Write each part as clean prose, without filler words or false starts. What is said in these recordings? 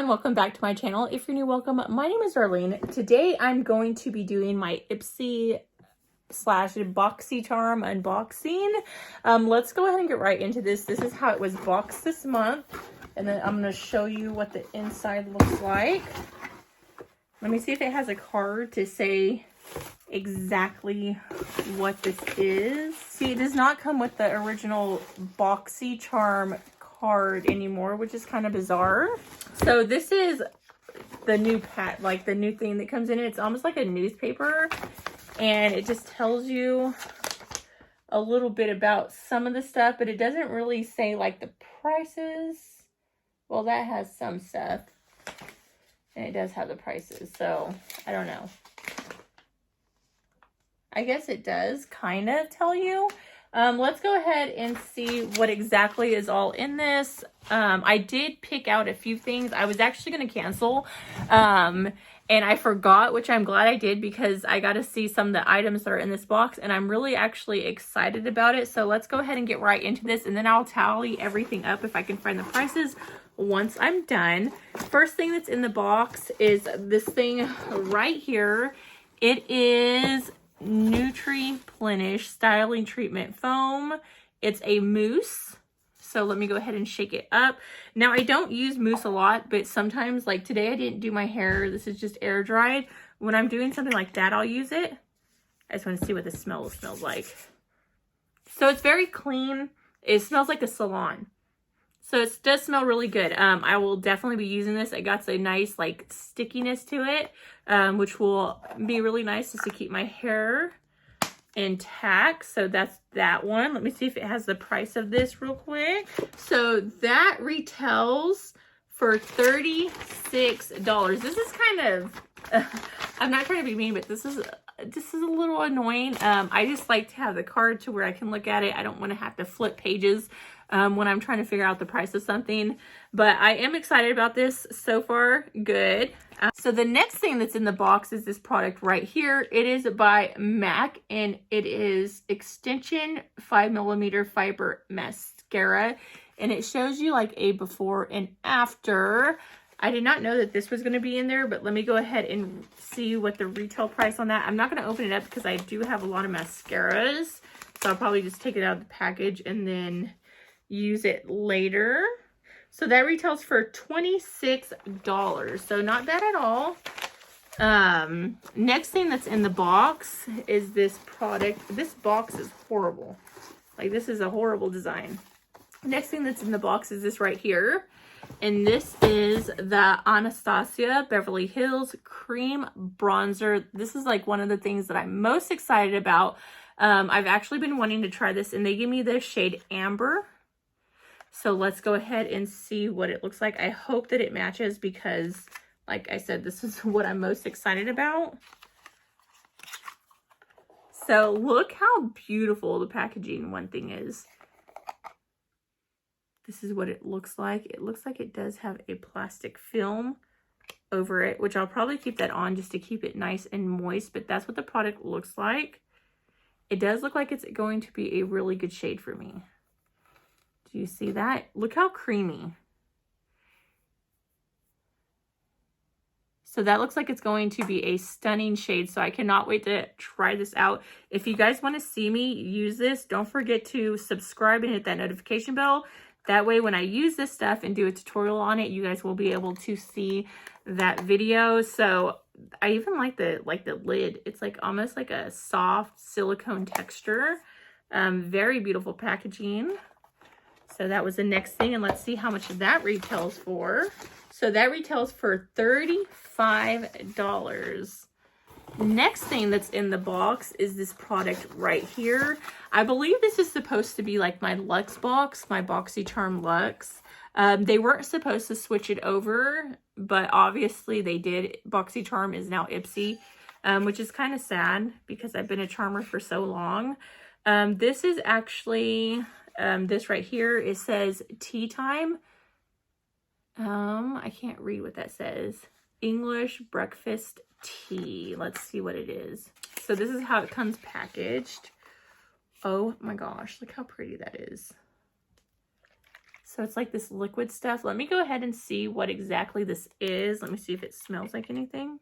Welcome back to my channel. If you're new, welcome. My name is Darlene. Today I'm going to be doing my Ipsy / Boxycharm unboxing. Let's go ahead and get right into this. This is how it was boxed this month, and then I'm going to show you what the inside looks like. Let me see if it has a card to say exactly what this is. See, it does not come with the original Boxycharm card anymore, which is kind of bizarre. So this is the new the new thing that comes in it. It's almost like a newspaper, and it just tells you a little bit about some of the stuff, but it doesn't really say like the prices. Well, that has some stuff, and it does have the prices, so I don't know. I guess it does kind of tell you. Let's go ahead and see what exactly is all in this. I did pick out a few things. I was actually going to cancel, and I forgot, which I'm glad I did, because I got to see some of the items that are in this box, and I'm really actually excited about it. So let's go ahead and get right into this, and then I'll tally everything up if I can find the prices once I'm done. First thing that's in the box is this thing right here. It is Plenish Styling Treatment Foam. It's a mousse. So let me go ahead and shake it up. Now, I don't use mousse a lot, but sometimes, like today, I didn't do my hair. This is just air dried. When I'm doing something like that, I'll use it. I just want to see what the smell smells like. So it's very clean. It smells like a salon. So it does smell really good. I will definitely be using this. It got a nice like stickiness to it, which will be really nice just to keep my hair intact. So that's that one. Let me see if it has the price of this real quick. So that retails for $36. This is kind of, I'm not trying to be mean, but this is a little annoying. I just like to have the card to where I can look at it. I don't want to have to flip pages when I'm trying to figure out the price of something, but I am excited about this. So far, good. So the next thing that's in the box is this product right here. It is by MAC, and it is Extension 5mm Fiber Mascara, and it shows you like a before and after. I did not know that this was going to be in there, but let me go ahead and see what the retail price on that. I'm not going to open it up because I do have a lot of mascaras, so I'll probably just take it out of the package and then use it later. So that retails for $26, so not bad at all. Next thing that's in the box is this product. This box is horrible. Like, this is a horrible design. Next thing that's in the box is this right here. And this is the Anastasia Beverly Hills Cream Bronzer. This is like one of the things that I'm most excited about. I've actually been wanting to try this, and they give me the shade Amber. So let's go ahead and see what it looks like. I hope that it matches because, like I said, this is what I'm most excited about. So look how beautiful the packaging one thing is. This is what it looks like. It looks like it does have a plastic film over it, which I'll probably keep that on just to keep it nice and moist, but that's what the product looks like. It does look like it's going to be a really good shade for me. Do you see that? Look how creamy. So that looks like it's going to be a stunning shade. So I cannot wait to try this out. If you guys want to see me use this, don't forget to subscribe and hit that notification bell. That way, when I use this stuff and do a tutorial on it, you guys will be able to see that video. So I even like the lid. It's like almost like a soft silicone texture. Very beautiful packaging. So that was the next thing, and let's see how much that retails for. So that retails for $35. Next thing that's in the box is this product right here. I believe this is supposed to be like my Luxe box, my Boxycharm Luxe. They weren't supposed to switch it over, but obviously they did. Boxycharm is now Ipsy, which is kind of sad because I've been a charmer for so long. This is actually, this right here, it says tea time. I can't read what that says. English breakfast tea. Let's see what it is. So this is how it comes packaged. Oh my gosh, look how pretty that is. So it's like this liquid stuff. Let me go ahead and see what exactly this is. Let me see if it smells like anything.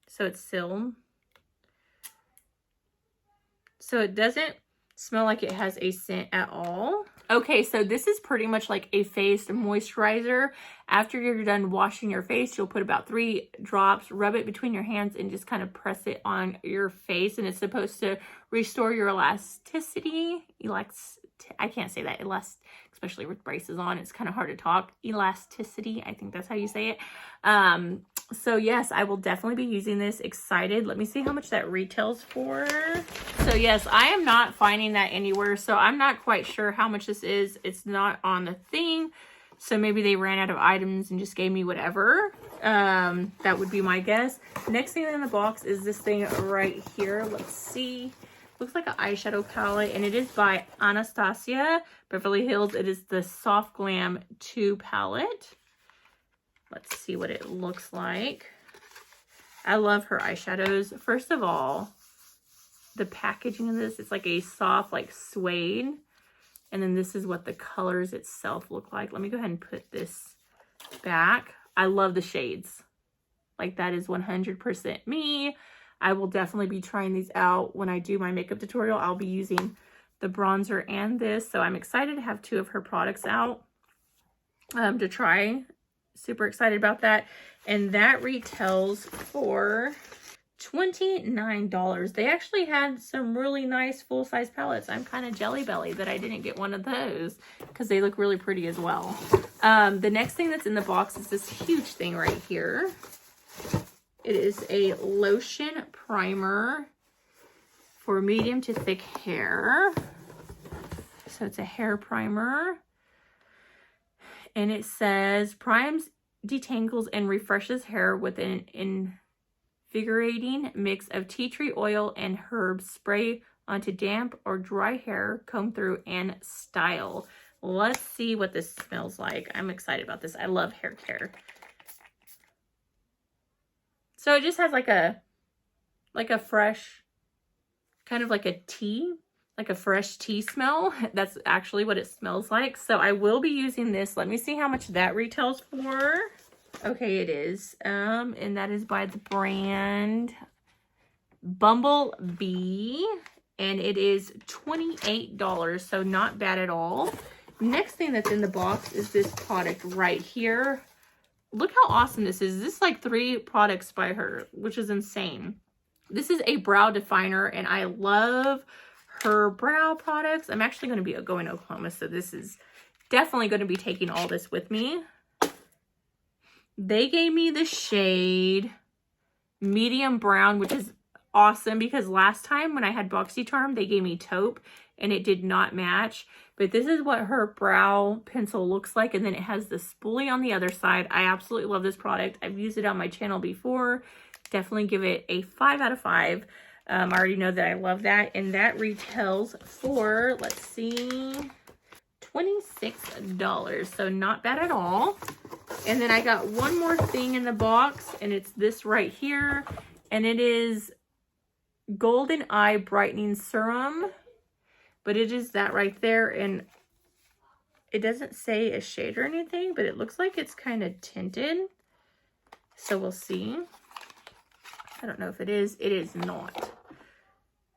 So it's Serum. So it doesn't smell like it has a scent at all. Okay, so this is pretty much like a face moisturizer. After you're done washing your face, you'll put about 3 drops, rub it between your hands, and just kind of press it on your face. And it's supposed to restore your elasticity. I can't say that. Especially with braces on, it's kind of hard to talk. Elasticity, I think that's how you say it. So yes, I will definitely be using this. Excited. Let me see how much that retails for. So yes, I am not finding that anywhere. So I'm not quite sure how much this is. It's not on the thing. So maybe they ran out of items and just gave me whatever. That would be my guess. Next thing in the box is this thing right here. Let's see. Looks like an eyeshadow palette, and it is by Anastasia Beverly Hills. It is the Soft Glam 2 palette. Let's see what it looks like. I love her eyeshadows. First of all, the packaging of this, it's like a soft, like suede. And then this is what the colors itself look like. Let me go ahead and put this back. I love the shades. Like, that is 100% me. I will definitely be trying these out when I do my makeup tutorial. I'll be using the bronzer and this. So I'm excited to have 2 of her products out to try. Super excited about that. And that retails for $29. They actually had some really nice full-size palettes. I'm kind of jelly belly that I didn't get one of those because they look really pretty as well. The next thing that's in the box is this huge thing right here. It is a lotion primer for medium to thick hair. So it's a hair primer. And it says, primes, detangles, and refreshes hair with an invigorating mix of tea tree oil and herbs. Spray onto damp or dry hair, comb through, and style. Let's see what this smells like. I'm excited about this. I love hair care. So it just has like a fresh, kind of like a tea, like a fresh tea smell. That's actually what it smells like. So I will be using this. Let me see how much that retails for. Okay, it is. And that is by the brand Bumblebee. And it is $28. So not bad at all. Next thing that's in the box is this product right here. Look how awesome this is. This is like 3 products by her, which is insane. This is a brow definer, and I love her brow products. I'm actually going to be going to Oklahoma, so this is definitely going to be taking all this with me. They gave me the shade medium brown, which is awesome because last time when I had Boxycharm, they gave me taupe, and it did not match. But this is what her brow pencil looks like. And then it has the spoolie on the other side. I absolutely love this product. I've used it on my channel before. Definitely give it a 5 out of 5. I already know that I love that. And that retails for, let's see, $26. So not bad at all. And then I got one more thing in the box. And it's this right here. And it is Golden Eye Brightening Serum. But it is that right there, and it doesn't say a shade or anything, but it looks like it's kind of tinted. So we'll see. I don't know if it is. It is not.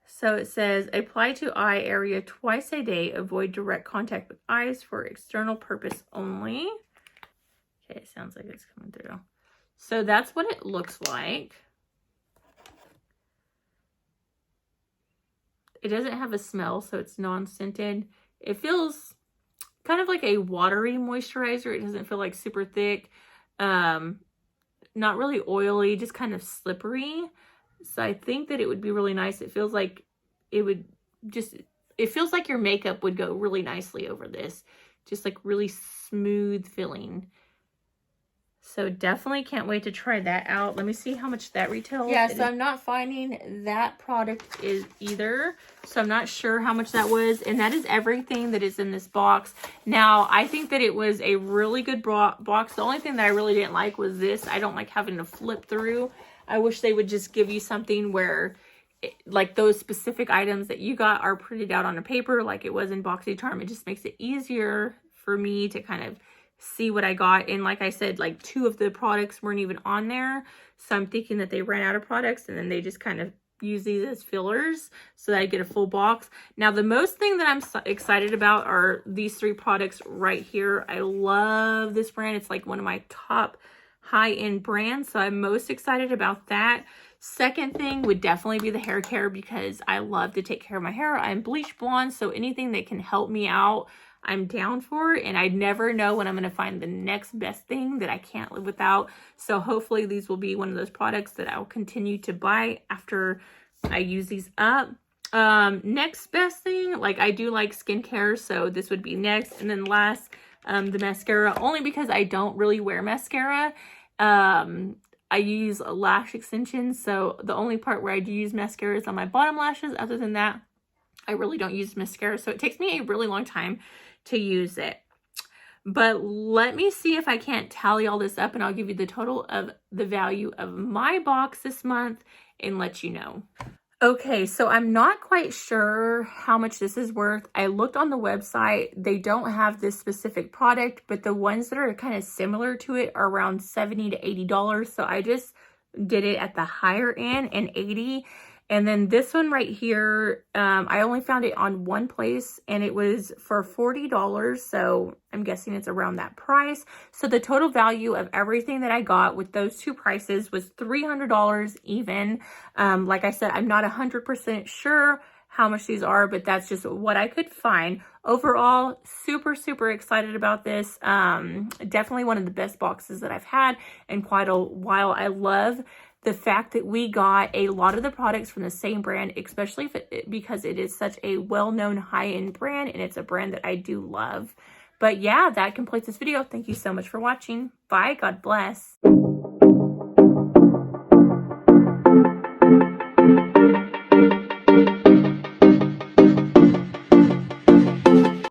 So it says, apply to eye area twice a day. Avoid direct contact with eyes for external purpose only. Okay, it sounds like it's coming through. So that's what it looks like. It doesn't have a smell, so it's non-scented. It feels kind of like a watery moisturizer. It doesn't feel like super thick. Not really oily, just kind of slippery. So I think that it would be really nice. It feels like it feels like your makeup would go really nicely over this. Just like really smooth feeling. So definitely can't wait to try that out. Let me see how much that retails. Yeah, so I'm not finding that product is either. So I'm not sure how much that was. And that is everything that is in this box. Now, I think that it was a really good box. The only thing that I really didn't like was this. I don't like having to flip through. I wish they would just give you something where like those specific items that you got are printed out on a paper like it was in Boxycharm. It just makes it easier for me to kind of see what I got. And like I said, like 2 of the products weren't even on there. So I'm thinking that they ran out of products and then they just kind of use these as fillers so that I get a full box. Now, the most thing that I'm so excited about are these 3 products right here. I love this brand. It's like one of my top high-end brands. So I'm most excited about that. Second thing would definitely be the hair care because I love to take care of my hair. I'm bleach blonde, so anything that can help me out, I'm down for. And I never know when I'm going to find the next best thing that I can't live without. So hopefully these will be one of those products that I'll continue to buy after I use these up. Next best thing, like I do like skincare, so this would be next. And then last, the mascara, only because I don't really wear mascara. I use lash extensions, so the only part where I do use mascara is on my bottom lashes. Other than that, I really don't use mascara, so it takes me a really long time to use it. But let me see if I can't tally all this up, and I'll give you the total of the value of my box this month and let you know. Okay, so I'm not quite sure how much this is worth. I looked on the website. They don't have this specific product, but the ones that are kind of similar to it are around $70 to $80. So I just did it at the higher end and $80. And then this one right here, I only found it on one place and it was for $40. So I'm guessing it's around that price. So the total value of everything that I got with those 2 prices was $300 even. Like I said, I'm not 100% sure how much these are, but that's just what I could find. Overall, super, super excited about this. Definitely one of the best boxes that I've had in quite a while. I love the fact that we got a lot of the products from the same brand, especially because it is such a well-known high-end brand and it's a brand that I do love. But yeah, that completes this video. Thank you so much for watching. Bye. God bless.